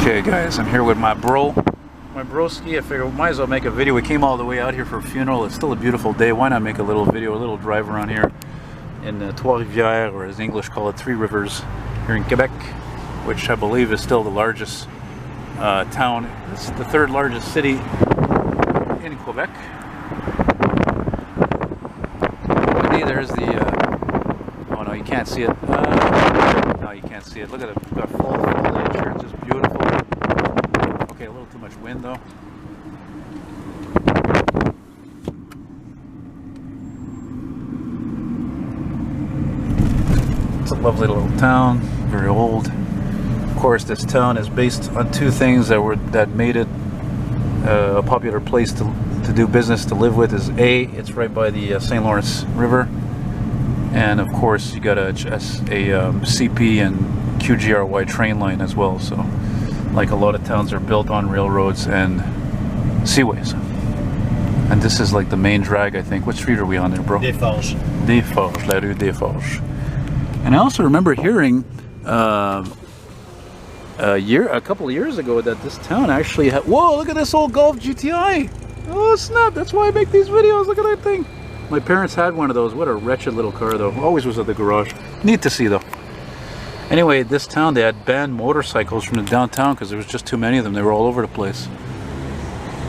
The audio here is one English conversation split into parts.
Okay guys, I'm here with my broski. I figured we might as well make a video. We came all the way out here for a funeral. It's still a beautiful day. Why not make a little video, a little drive around here in Trois-Rivieres, or as the English call it, Three-Rivers, here in Quebec, which I believe is still the largest town. It's the third largest city in Quebec. There's the, oh no, you can't see it. No, you can't see it. Look at it. We've got full foliage here. It's just beautiful. Okay, a little too much wind though. It's a lovely little town, very old. Of course, this town is based on two things that made it a popular place to do business, to live with. Is A, it's right by the St. Lawrence River, and of course you got a CP and QGRY train line as well. So like a lot of towns are built on railroads and seaways, and this is like the main drag, I think. What street are we on there, bro? Des Forges, La Rue des Forges. And I also remember hearing a couple of years ago that this town actually had, whoa, look at this old Golf GTI. Oh snap, that's why I make these videos. Look at that thing. My parents had one of those. What a wretched little car though. Always was at the garage. Neat to see though. Anyway, this town, they had banned motorcycles from the downtown because there was just too many of them. They were all over the place.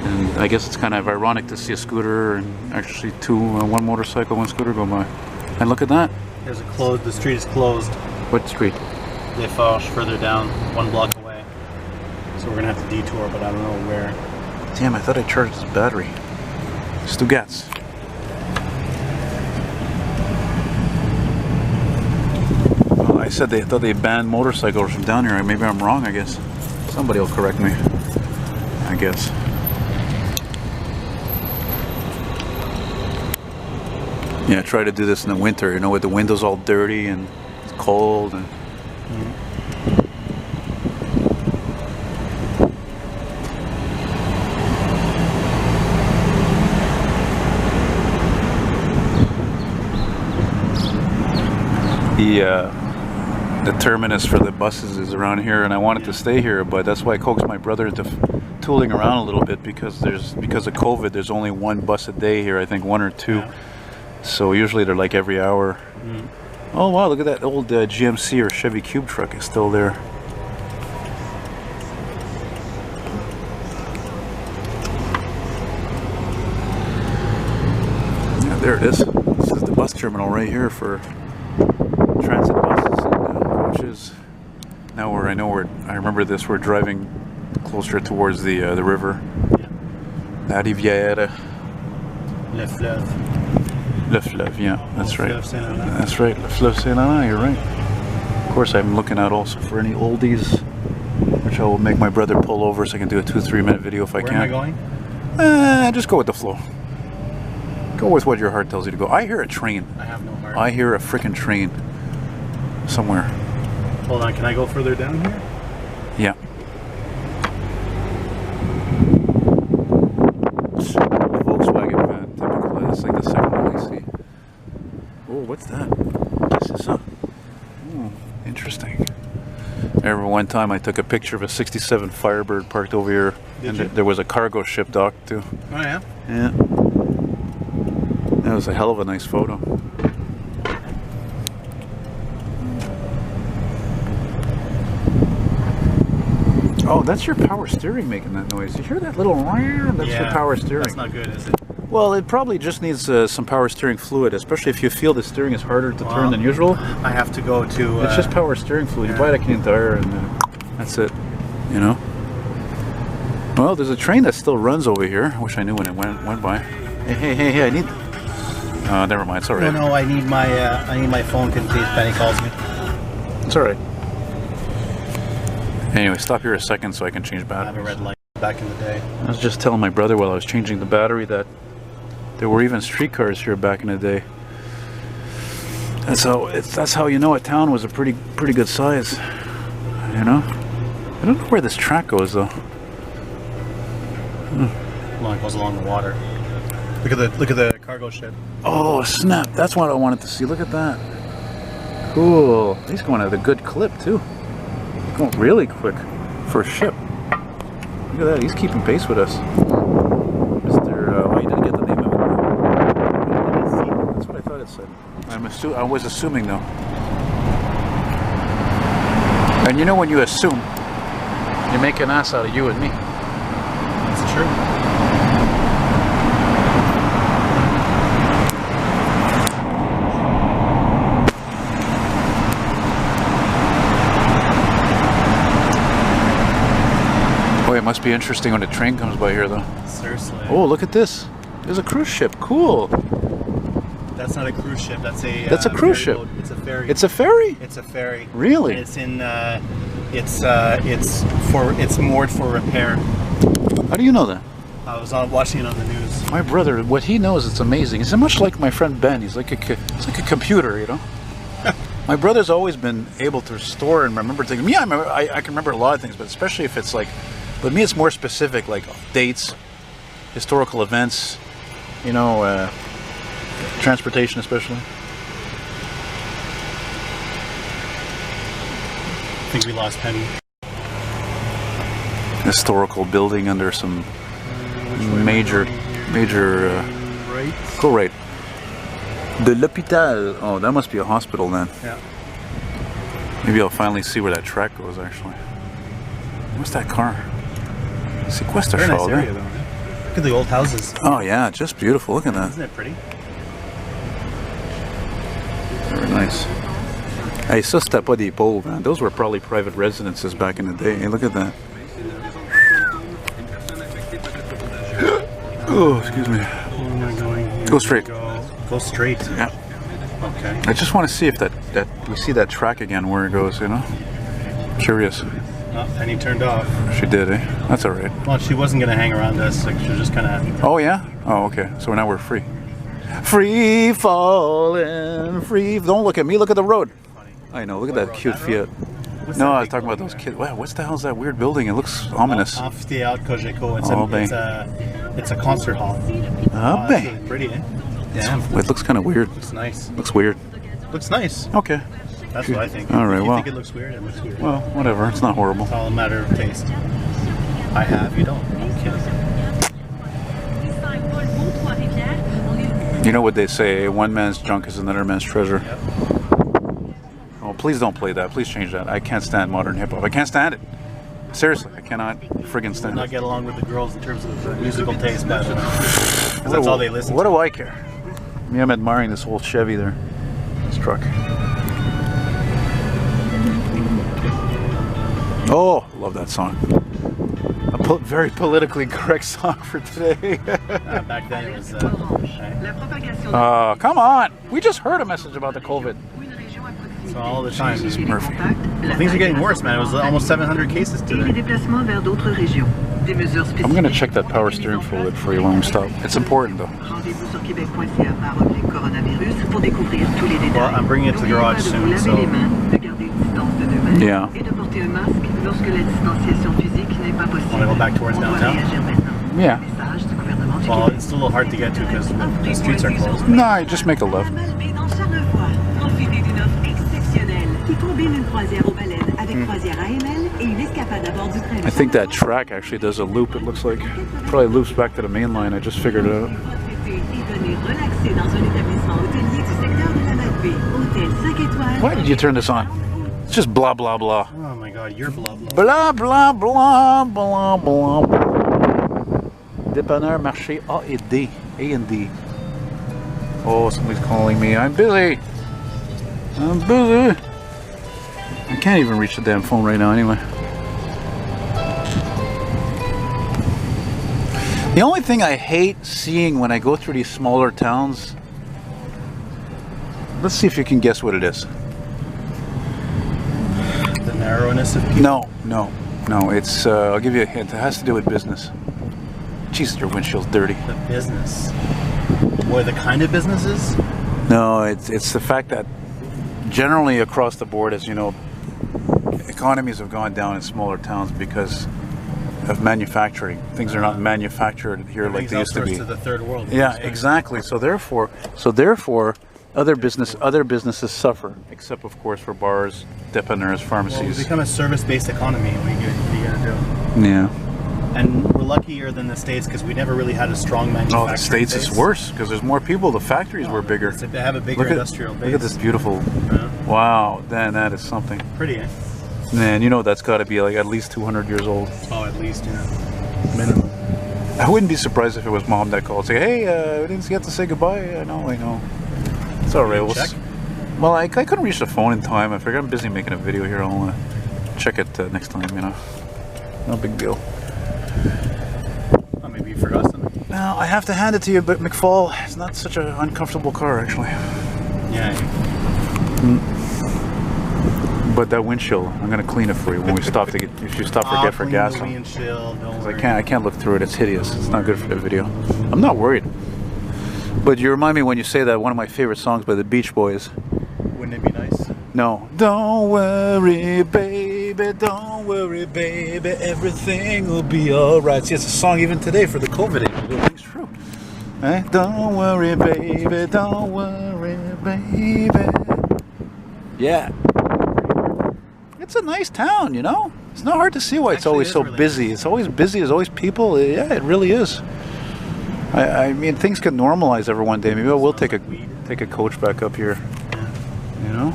And I guess it's kind of ironic to see a scooter and actually one motorcycle, one scooter go by. And look at that. There's a closed, the street is closed. What street? Des Forges, further down, 1 block away. So we're gonna have to detour, but I don't know where. Damn, I thought I charged this battery. Stugats. Oh, I said they thought they banned motorcycles from down here. Maybe I'm wrong, I guess. Somebody will correct me, I guess. Yeah, try to do this in the winter, you know, with the windows all dirty and it's cold. And the terminus for the buses is around here, and I wanted to stay here, but that's why I coaxed my brother into tooling around a little bit, because of COVID there's only one bus a day here, I think one or two. Yeah. So usually they're like every hour. Oh wow, look at that old GMC or Chevy Cube truck is still there. Yeah, there it is. This is the bus terminal right here for transit buses and coaches. Now I remember this, we're driving closer towards the river. La Rivière. Le Fleuve. Le Fleuve, yeah, that's right. That's right, Le Fleuve Saint Laurent, you're right. Of course, I'm looking out also for any oldies, which I will make my brother pull over so I can do a 2-3 minute video if I can. Where am I going? Just go with the flow. Go with what your heart tells you to go. I hear a train. I have no heart. I hear a freaking train somewhere. Hold on, can I go further down here? Yeah. Volkswagen van, typical. That's like the second one I see. Oh, what's that? This is interesting. I remember one time I took a picture of a 67 Firebird parked over here. There was a cargo ship docked too. Oh yeah? Yeah. That was a hell of a nice photo. Oh, that's your power steering making that noise. You hear that little round? That's your power steering. That's not good, is it? Well, it probably just needs some power steering fluid, especially if you feel the steering is harder to turn than usual. I have to go to... it's just power steering fluid. You buy it at Canadian Tire and that's it, you know? Well, there's a train that still runs over here. I wish I knew when it went by. Hey, I need... never mind, it's alright. No, I need my phone in case Benny calls me. It's alright. Anyway, stop here a second so I can change batteries. I have a red light back in the day. I was just telling my brother while I was changing the battery that there were even streetcars here back in the day. That's how you know a town was a pretty good size. You know? I don't know where this track goes though. Well, it goes along the water. Look at the cargo ship. Oh snap! That's what I wanted to see. Look at that. Cool. He's going at a good clip too. Going really quick for a ship. Look at that. He's keeping pace with us. Mr. Oh, you didn't get the name of it. That's what I thought it said. I was assuming though. And you know when you assume, you make an ass out of you and me. That's true. Boy, it must be interesting when a train comes by here though. Seriously. Oh, look at this. There's a cruise ship. Cool. That's not a cruise ship. That's a. That's a cruise ship. Boat. It's a ferry. It's a ferry? It's a ferry. Really? And it's in. It's moored for repair. How do you know that? I was watching it on the news. My brother, what he knows, it's amazing. He's much like my friend Ben. He's like it's like a computer, you know. My brother's always been able to store and remember things. Me, I can remember a lot of things, but especially if it's like, with me, it's more specific, like dates, historical events, you know, transportation especially. I think we lost Penny. Historical building under some major. Right. Go right. De l'hôpital. Oh, that must be a hospital then. Yeah. Maybe I'll finally see where that track goes. Actually, what's that car? Sequester Very nice Shaw, area though. Look at the old houses. Oh yeah, just beautiful. Look at that. Isn't it pretty? Very nice. Hey, ça c'était pas des pauvres, man. Those were probably private residences back in the day. Hey, look at that. Oh, excuse me. Where am I going here? Go straight. Go straight. Yeah. Okay. I just want to see if that we see that track again where it goes. You know. Curious. Oh, Penny turned off. She did, eh? That's all right. Well, she wasn't gonna hang around us. Like she was just kind of. Oh yeah. Oh okay. So now we're free. Free falling, free. Don't look at me. Look at the road. I know. Look at that cute Fiat. No, I was talking about those kids. Wow, what's the hell is that weird building? It looks ominous. Amphithéâtre Cogeco. It's a concert hall. Ah, It's really pretty, eh? Damn. It looks kind of weird. Looks nice. Looks weird. Looks nice. Okay. That's what I think. All right, If you well. think it looks weird, it looks weird. Well, whatever. It's not horrible. It's all a matter of taste. I have, you don't. I'm kidding. You know what they say? One man's junk is another man's treasure. Yep. Oh, please don't play that. Please change that. I can't stand modern hip hop. I can't stand it. Seriously, I cannot friggin' stand Not it. get along with the girls in terms of musical taste, but because that's all they listen What to. do I care? Me, I'm admiring this whole Chevy there. This truck. Oh, love that song. A very politically correct song for today. Back then it was. Come on! We just heard a message about the COVID. So all the time. Jesus Murphy. Well, things are getting worse, man. It was almost 700 cases today. I'm gonna check that power steering fluid for you when we stop. It's important though. Well, I'm bringing it to the garage soon, so. Yeah. Want to go back towards downtown? Yeah. Well, it's still a little hard to get to because the streets are closed. No, just make a left. I think that track actually does a loop, it looks like. Probably loops back to the main line. I just figured it out. Why did you turn this on? It's just blah blah blah. Oh my god, you're blah blah. Blah blah blah blah blah. Dépanneur marché A et D. A and D. Oh, somebody's calling me. I'm busy. I'm busy. I can't even reach the damn phone right now anyway. The only thing I hate seeing when I go through these smaller towns, let's see if you can guess what it is. The narrowness of people. No. It's, I'll give you a hint. It has to do with business. Jesus, your windshield's dirty. The business. What, the kind of businesses? No, it's the fact that generally across the board, as you know, economies have gone down in smaller towns because of manufacturing. Things are not manufactured here like they used to be. To the third world. Yeah, exactly. So therefore, other businesses suffer, except of course for bars, dépanneurs, Well, we pharmacies. become a service-based economy. What are you gonna do? Yeah. And we're luckier than the States because we never really had a strong manufacturing Oh, the States base. is worse because there's more people. The factories were bigger. They have a bigger industrial base. Look at this beautiful. Wow, that is something. Pretty, eh? Man, you know that's got to be like at least 200 years old. Oh, at least, yeah. Minimum. I wouldn't be surprised if it was mom that called. Say, hey, we didn't get to say goodbye. I know. It's all right. Well, I couldn't reach the phone in time. I figured I'm busy making a video here. I'll check it next time, you know. No big deal. Oh, maybe you forgot something. No, I have to hand it to you, but McFall, it's not such an uncomfortable car, actually. Yeah. But that windshield, I'm gonna clean it for you when we stop to get. If you stop to get for gas, the windshield, don't worry. I can't look through it. It's hideous. It's not good for the video. I'm not worried. But you remind me when you say that one of my favorite songs by the Beach Boys. Wouldn't it be nice? No. Don't worry, baby. Don't worry, baby. Everything will be alright. See, it's a song even today for the COVID age. It rings true. Eh? Don't worry, baby. Don't worry, baby. Yeah. It's a nice town, you know? It's not hard to see why it's always so busy. It's always busy. There's always people. Yeah, it really is. I mean, things could normalize every one day. Maybe we'll take a coach back up here. Yeah. You know?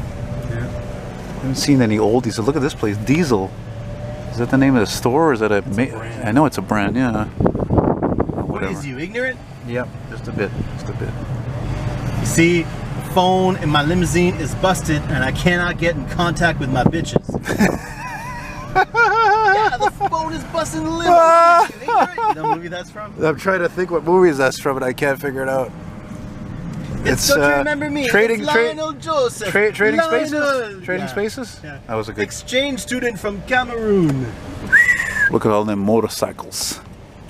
Yeah. I haven't seen any oldies. Look at this place, Diesel. Is that the name of the store? Or is that a brand. I know it's a brand, yeah. What is you, ignorant? Yep, just a bit. You see, the phone in my limousine is busted and I cannot get in contact with my bitches. Yeah, the phone is busted in the limo. You ignorant? You know what movie that's from? I'm trying to think what movies that's from, and I can't figure it out. It's Don't You Remember Me? Trading Joseph. Trading Spaces? Yeah. Trading Spaces? Yeah. That was a good exchange student from Cameroon. Look at all them motorcycles.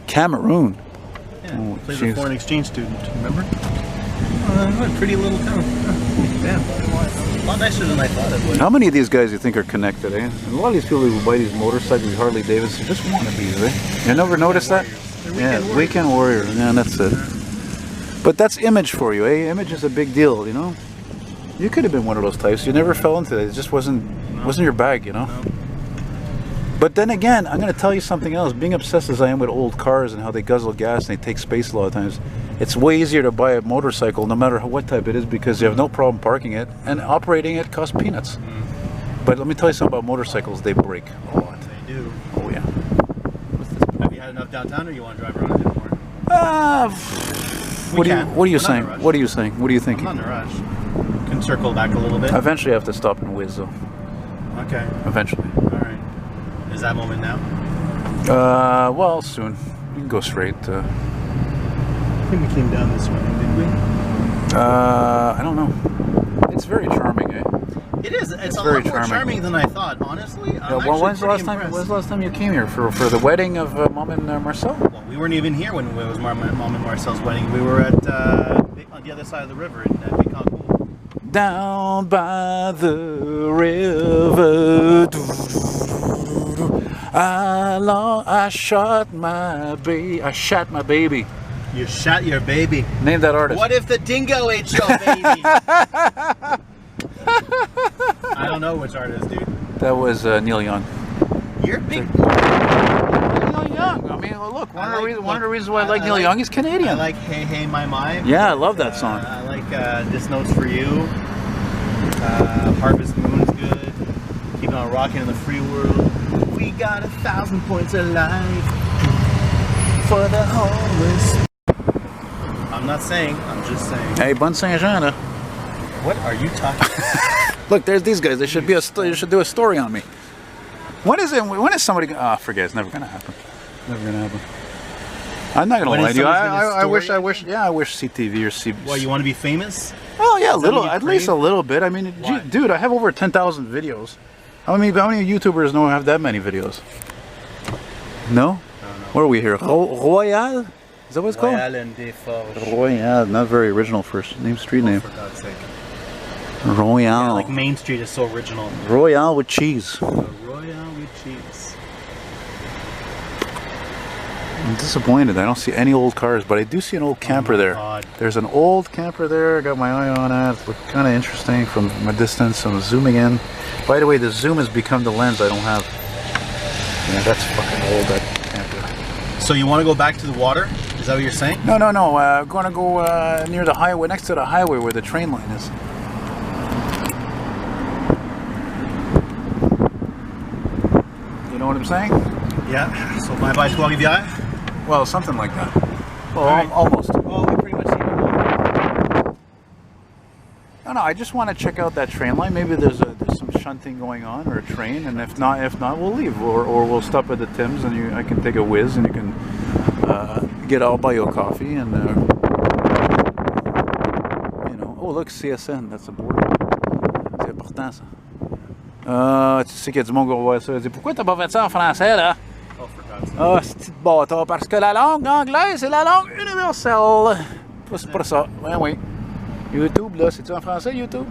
Cameroon. Yeah, plays a foreign exchange student, remember? What a pretty little town. Yeah. A lot nicer than I thought it would. How many of these guys do you think are connected, eh? And a lot of these people who buy these motorcycles, these Harley Davidson, just wannabes, eh? You never noticed that? Yeah, weekend warriors. Yeah, that's it. But that's image for you, eh? Image is a big deal, you know? You could have been one of those types. You never fell into it. It just wasn't your bag, you know? No. But then again, I'm going to tell you something else. Being obsessed as I am with old cars and how they guzzle gas and they take space a lot of times, it's way easier to buy a motorcycle no matter what type it is because you have no problem parking it and operating it costs peanuts. But let me tell you something about motorcycles. They break a lot. They do. Oh, yeah. Have you had enough downtown or you want to drive around a bit more? What are you saying? What are you saying? What do you think? I'm not in a rush. Can circle back a little bit. Eventually I have to stop and whiz though. Okay. Eventually. Alright. Is that moment now? Well, soon. You can go straight. I think we came down this way, did we? I don't know. It's very charming, eh? It is. It's a lot more charming than I thought, honestly. When's the last time you came here? For the wedding of Mom and Marcel? Well, we weren't even here when it was Mom and Marcel's wedding. We were at on the other side of the river in Bécancour. Down by the river, I shot my baby. You shot your baby. Name that artist. What if the dingo ate your baby? I don't know which artist, dude. That was Neil Young. You're big. Neil Young. I mean, look, one of the reasons why I like Neil Young is Canadian. I like Hey Hey My My. Yeah, I love that song. I like This Note's For You. Harvest Moon's good. Keep on rocking in the free world. We got 1,000 points of life for the homeless. I'm not saying, I'm just saying. Hey, Bun Saint-Jean. What are you talking about? Look, there's these guys. They should be you should do a story on me. When is it? When is somebody? Forget. It's never gonna happen. Never gonna happen. I'm not gonna lie to you. I wish. Yeah, I wish CTV or CBC. What, you want to be famous? Well, yeah, at least a little bit. I mean, dude, I have over 10,000 videos. How many YouTubers have that many videos? No? Where are we here? Royal? Is that what it's called? Royal and Desforges. Royal, not very original first name, street name. For God's sake. Royal. Yeah, like Main Street is so original. Royal with cheese. Royal with cheese. I'm disappointed. I don't see any old cars, but I do see an old camper there. God. There's an old camper there. I got my eye on it. It looked kind of interesting from a distance. I'm zooming in. By the way, the zoom has become the lens I don't have. Yeah, that's fucking old, that camper. So you want to go back to the water? Is that what you're saying? No, no, no. I'm going to go near the highway, next to the highway where the train line is. You know what I'm saying? Yeah. So bye-bye Trois-Rivieres? Well, something like that. Well, right. almost. Well, we pretty much see it. No, I just want to check out that train line. Maybe there's some shunting going on, or a train, and if not, we'll leave, or we'll stop at the Tim's, and I can take a whiz, and you can get out, buy you a coffee, and you know. Oh, look, CSN, that's a board. C'est important ça. Tu sais qu'il y a du monde qui va voir ça. Dis, pourquoi t'as pas fait ça en français là? Oh, for God's sake. Ah, c'est petit bâtard, parce que la langue anglaise c'est la langue universelle. C'est pour ça. Ouais, oui. YouTube, là, c'est-tu en français, YouTube?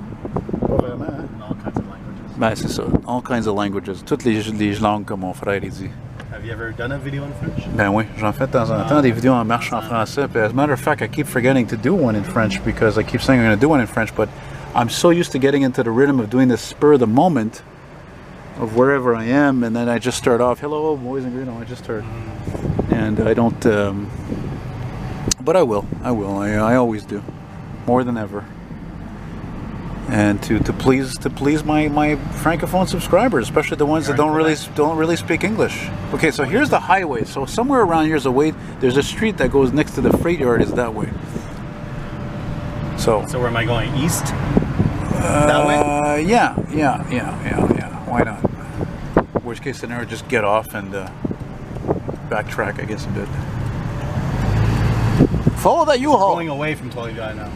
Pas vraiment, hein? All kinds of languages. Ben, c'est ça. All kinds of languages. Toutes les langues, comme mon frère, il dit. Have you ever done a video in French? Ben oui, j'en fais de temps en temps des vidéos en marche en français. But as a matter of fact, I keep forgetting to do one in French because I keep saying I'm going to do one in French, but I'm so used to getting into the rhythm of doing this spur of the moment of wherever I am, and then I just start off, hello, boys and girls, I just start. And I don't, but I will. I always do. More than ever. And to please my francophone subscribers, especially the ones that don't really speak English. Okay, so here's the highway. So somewhere around here's a way. There's a street that goes next to the freight yard. Is that way. So where am I going? East? That way? Yeah. Why not? Worst case scenario, just get off and backtrack, I guess, a bit. Follow that U-Haul. Going away from Trois-Rivieres now.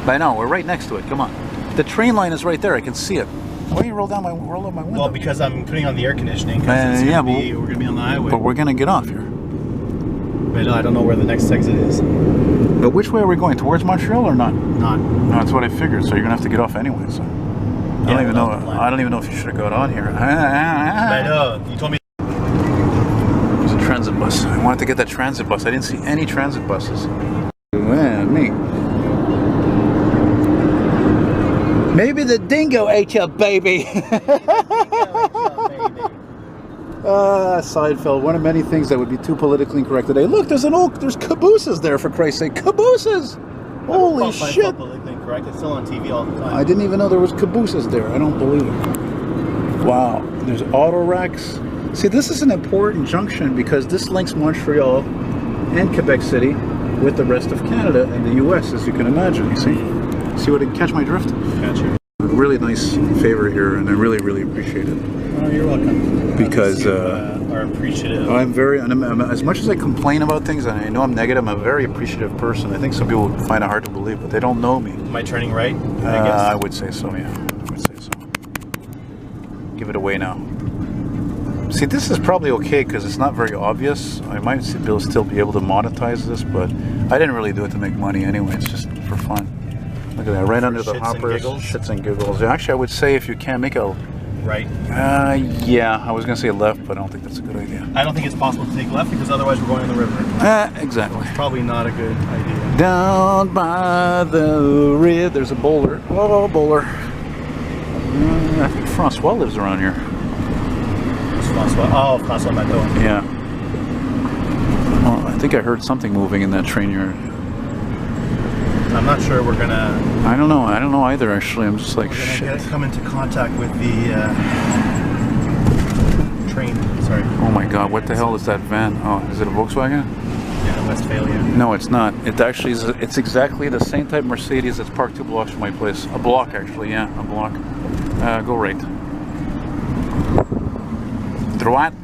I know, we're right next to it. Come on. The train line is right there. I can see it. Why don't you roll up my window? Well, because I'm putting on the air conditioning. Yeah, we're going to be on the highway. But we're going to get off here. But I don't know where the next exit is. But which way are we going? Towards Montreal or not? Not. No, that's what I figured. So you're going to have to get off anyway. So I don't even know. I don't even know if you should have got on here. But you told me. There's a transit bus. I wanted to get that transit bus. I didn't see any transit buses. Me. Maybe the dingo ate your baby. Seinfeld, one of many things that would be too politically incorrect today. Look, there's cabooses there, for Christ's sake. Cabooses! Holy shit! Politically incorrect. It's still on TV all the time. I didn't even know there was cabooses there. I don't believe it. Wow. There's auto racks. See, this is an important junction because this links Montreal and Quebec City with the rest of Canada and the US, as you can imagine. You see? See what I catch my drift? Gotcha. Really nice favor here, and I really appreciate it. Oh, you're welcome. Because are appreciative. I'm as much as I complain about things, and I know I'm negative, I'm a very appreciative person. I think some people find it hard to believe, but they don't know me. Am I turning right? I guess. I would say so. Yeah, I would say so. Give it away now. See, this is probably okay because it's not very obvious. I might still be able to monetize this, but I didn't really do it to make money anyway. It's just for fun. Look at that, right under the hoppers. Shits and giggles. Actually, I would say if you can make a right. Yeah, I was gonna say left, but I don't think that's a good idea. I don't think it's possible to take left because otherwise we're going on the river. Exactly. It's probably not a good idea. Down by the river, there's a bowler. Oh, bowler. I think Francois lives around here. Francois. Oh, Francois Matteau. Yeah. Well, I think I heard something moving in that train yard. I'm not sure we're gonna. I don't know either. Actually, I'm just like we're shit. Gonna come into contact with the train. Sorry. Oh my God! What the hell is that van? Oh, is it a Volkswagen? Yeah, Westphalia. No, it's not. It actually is. It's exactly the same type Mercedes that's parked 2 blocks from my place. A block, actually. Yeah, a block. Go right. Droite.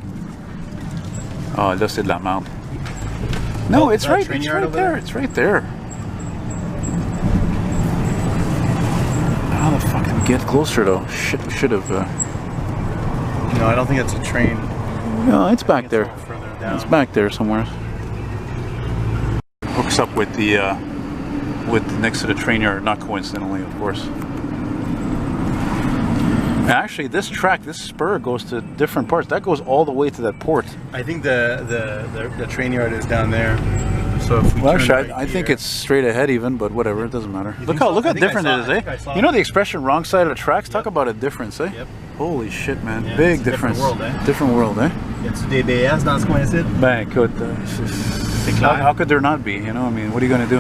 Oh, là c'est de la merde. No, it's right. It's right there. It's right there. How the fuck did we get closer though? Shit, we should have. No, I don't think it's a train. No, it's back there. It's back there somewhere. Hooks up with the next to the train yard, not coincidentally, of course. Actually, this track, this spur goes to different parts. That goes all the way to that port. I think the train yard is down there. So if we well, turn actually, right I think it's straight ahead even, but whatever, it doesn't matter. Look how different it is, eh? You know the expression "wrong side of the tracks"? Talk about a difference, eh? Yep. Holy shit, man! Yeah, Big difference. Different world, eh? Different world, eh? a-tu des BS dans ce coin-ci? Ben écoute, C'est clair. how could there not be? You know, I mean, what are you gonna do?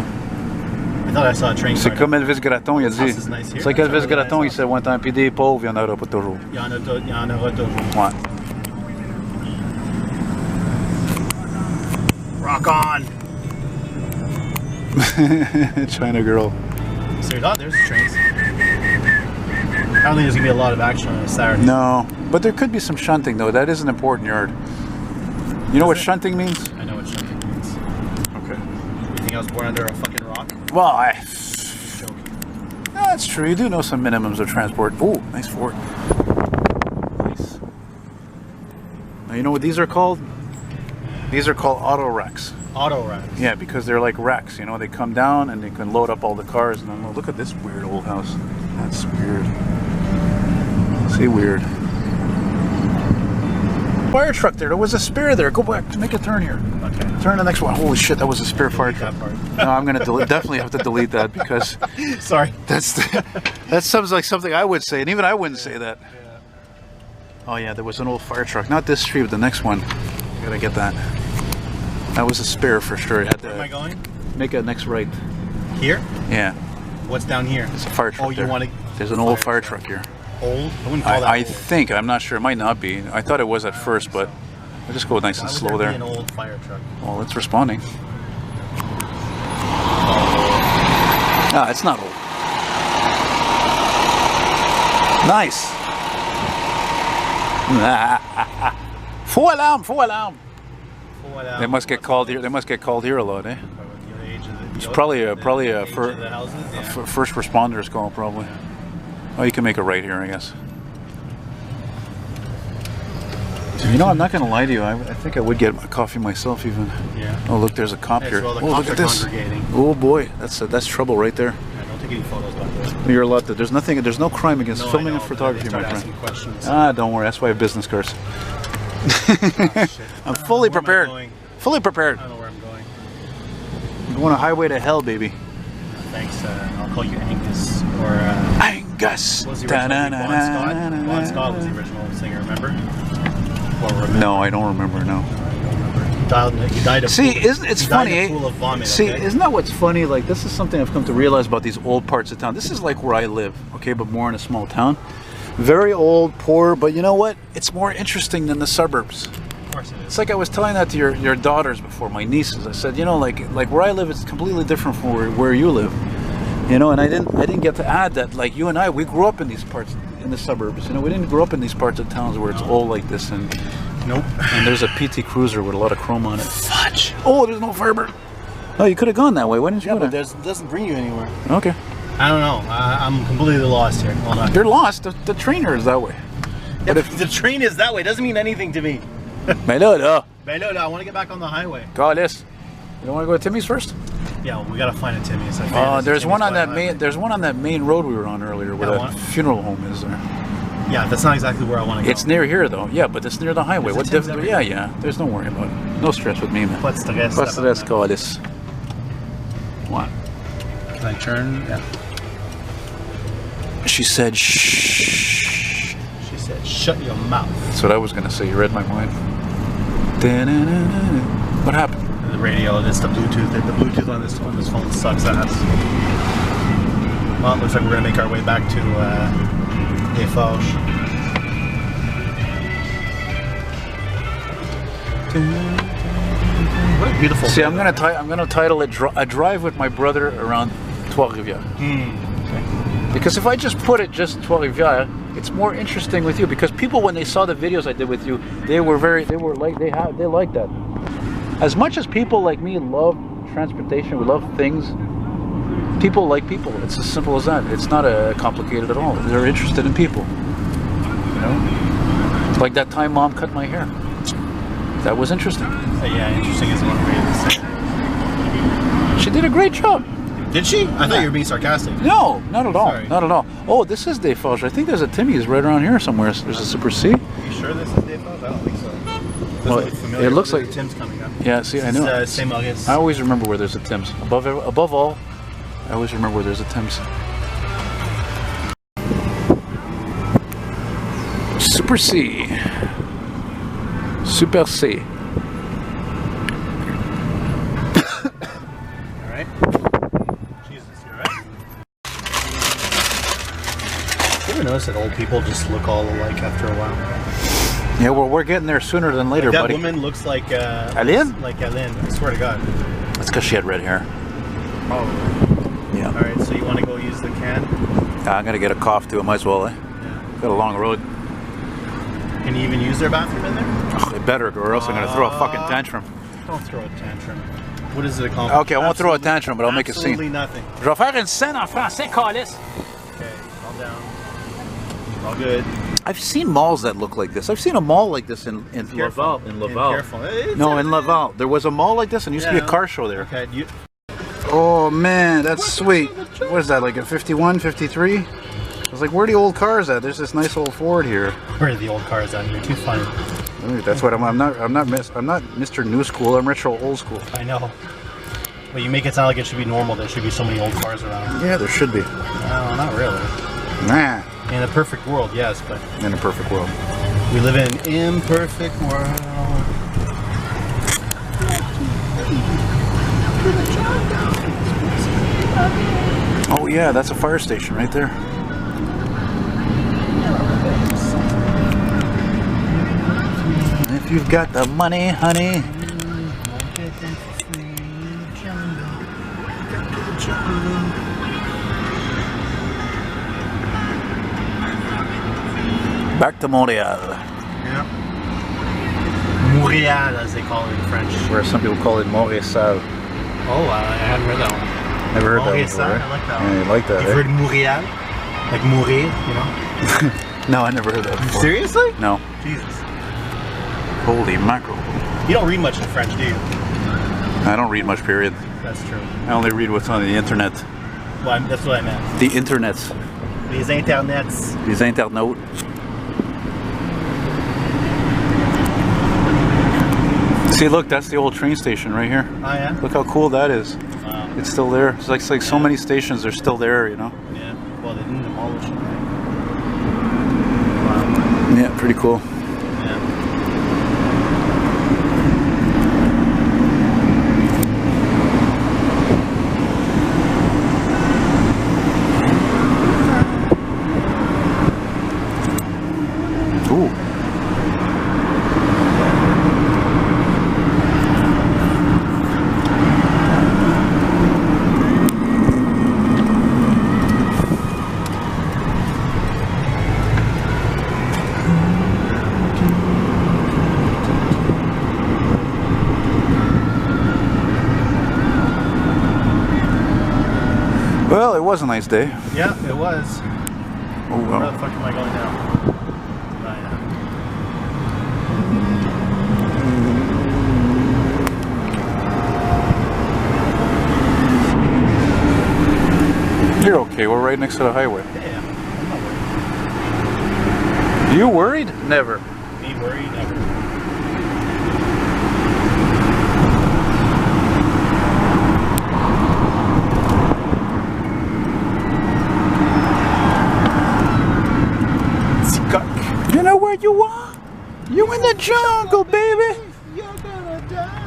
I thought I saw a train. C'est comme Elvis Gratton, il a dit. house is nice here. C'est like That's Elvis really Gratton, nice il s'est one time, puis des pauvres, il y en aura pas toujours. Il y en aura toujours. Ouais. Rock on! China girl. So, oh, there's the trains. I don't think there's gonna be a lot of action on a Saturday. No, but there could be some shunting though. That is an important yard. You know what shunting means? I know what shunting means. Okay. You think I was born under a fucking rock? Well, Just joking. that's true. You do know some minimums of transport. Oh, nice Ford. Nice. Now you know what these are called? These are called auto racks. Auto racks. Yeah, because they're like racks. You know, they come down and they can load up all the cars. And then look at this weird old house. That's weird. See, weird. Fire truck there. There was a spare there. Go back. Make a turn here. Okay. Turn the next one. Holy shit, that was a spare fire truck. That part. No, I'm gonna definitely have to delete that because Sorry. that sounds like something I would say, and even I wouldn't say that. Yeah. Oh yeah, there was an old fire truck. Not this street, but the next one. Gotta get that. That was a spare for sure. You had Where am I to going? make a next right. Here? Yeah, What's down here? it's a fire truck. Oh, you there. want to? There's an old fire truck here. Old? I wouldn't call that I old. think. I'm not sure. It might not be. I thought it was at first, but I'll just go nice Why and would slow there there. be an old fire truck? Well, it's responding. Ah, it's not old. Nice. Faux alarm, faux alarm. They must get called here. They must get called here a lot, eh? It's probably a first responders call, probably. Oh, you can make a right here, I guess. You know, I'm not gonna lie to you. I think I would get a coffee myself, even. Yeah. Oh, look, there's a cop Yes, here. well, the Oh, cops look at are this. congregating. Oh boy, that's trouble right there. Yeah, don't take any photos back there. You're allowed to. There's nothing. There's no crime against No, filming I know, and but photography, they my start friend. asking questions. Ah, don't worry. That's why I have business cards. I'm fully Where am I prepared. going? Fully prepared. I don't know where I'm going. I'm going a highway to hell, baby. Thanks. I'll call you Angus or. Angus. What was the original name? Bon Scott? Bon Scott was the original singer. Remember? Or remember? No, I don't remember. No. I don't remember. He died of. See, it's funny, Died in eh? a pool of vomit, See, okay? isn't that what's funny? Like, this is something I've come to realize about these old parts of town. This is like where I live, okay, but more in a small town. Very old, poor, but you know what? It's more interesting than the suburbs. Of course it is. It's like I was telling that to your daughters before, my nieces. I said, you know, like where I live is completely different from where you live. You know, and I didn't get to add that, like, you and I, we grew up in these parts, in the suburbs. You know, we didn't grow up in these parts of towns where it's all like this, and Nope. and there's a PT Cruiser with a lot of chrome on it. Fudge. Oh, there's no Firebird. Oh, you could have gone that way. Why didn't you Yeah, go but there? it doesn't bring you anywhere. Okay. I don't know. I'm completely lost here. Hold on. You're lost. The trainer is that way. Yeah, But if the train is that way. It doesn't mean anything to me. Mais là, là, But no, I want to get back on the highway. Callis. You don't want to go to Timmy's first? Yeah, well, we gotta find a Timmy's. There's one on that main. There's one on that main road we were on earlier, where Yeah, that one. funeral home is there. Yeah, that's not exactly where I want to go. It's near here though. Yeah, but it's near the highway. There's What a Tim's difference? everywhere. Yeah. There's no worry about it. No stress with me, man. What's the rest? What's the rest, Callis? What? Can I turn? Yeah. She said, shh. She said, "Shut your mouth." That's what I was gonna say. You read my mind. Da-na-na-na-na. What happened? The radio. It's the Bluetooth. The Bluetooth on this phone sucks ass. Well, it looks like we're gonna make our way back to Eiffage. What a beautiful. See, I'm gonna title it "A Drive with My Brother Around Trois-Rivieres." Because if I just put it just Trois-Rivieres, it's more interesting with you. Because people, when they saw the videos I did with you, they like that. As much as people like me love transportation, we love things. People like people. It's as simple as that. It's not complicated at all. They're interested in people. You know, like that time Mom cut my hair. That was interesting. Yeah, interesting is one way to say it. She did a great job. Did she? I thought you were being sarcastic. No, not at all. Sorry. Not at all. Oh, this is Eiffage. I think there's a Timmy's right around here somewhere. There's a Super C. Are you sure this is Eiffage? I don't think so. Well, Doesn't look familiar. it looks There's like- a Tim's coming up. Yeah, see, I know. It's St. August. I always remember where there's a Tim's. Above all, I always remember where there's a Tim's. Super C. Super C. Alright. Jesus, you alright? You ever notice that old people just look all alike after a while? Yeah, well, we're getting there sooner than later, That buddy. woman looks like Aline? Like Aline, I swear to God. That's because she had red hair. Oh. Yeah. Alright, so you want to go use the can? I'm gonna get a cough too. I might as well. Yeah. Got a long road. Can you even use their bathroom in there? Oh, I better, or else I'm gonna throw a fucking tantrum. Don't throw a tantrum. What is it accomplish? Okay, I won't throw a tantrum, but I'll make a scene. Absolutely nothing. Je vais faire une scène en français, calice. Okay, calm down. All good. I've seen malls that look like this. I've seen a mall like this in Laval. In Laval. Careful. No, in Laval. There was a mall like this, and used to be a car show there. Okay, Oh man, that's sweet. What is that, like a 51, 53? I was like, where are the old cars at? There's this nice old Ford here. Where are the old cars at? You're too funny. That's what I'm not Mr. New School. I'm retro old school. I know. But you make it sound like it should be normal. There should be so many old cars around. Yeah, there should be. No, not really. Nah. In a perfect world, yes, but In a perfect world. we live in an imperfect world. Oh yeah, that's a fire station right there. If you've got the money, honey. Back to Montreal, Yeah. Montréal, as they call it in French. where some people call it Montreal. Oh, I hadn't heard that one. Never heard that Montréal, before, right? I like that Yeah, one. you like that, You've heard Montréal? Like mourir, you know? No, I never heard that before. Seriously? No. Jesus. Holy mackerel. You don't read much in French, do you? I don't read much, period. That's true. I only read what's on the internet. Well, that's what I meant. The internet. Les internets. Les internautes. See, look, that's the old train station right here. Oh, yeah? Look how cool that is. Wow. It's still there. It's like so many stations are still there, you know? Yeah. Well, they didn't demolish it, right? Wow. Yeah, pretty cool. Yeah. Ooh. Well, it was a nice day. Yeah, it was. Oh, Where well. the fuck am I going now? Oh, yeah. You're okay. We're right next to the highway. Yeah, I'm not worried. You worried? Never. Me worried? Never. You know where you are? You in the jungle, baby. You're gonna die.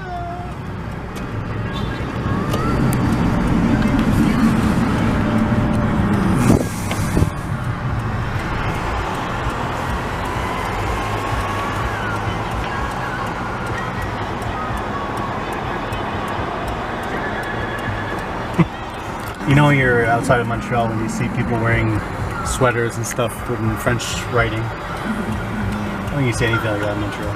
You know, you're outside of Montreal when you see people wearing sweaters and stuff with French writing. I don't think you see anything like that in Montreal.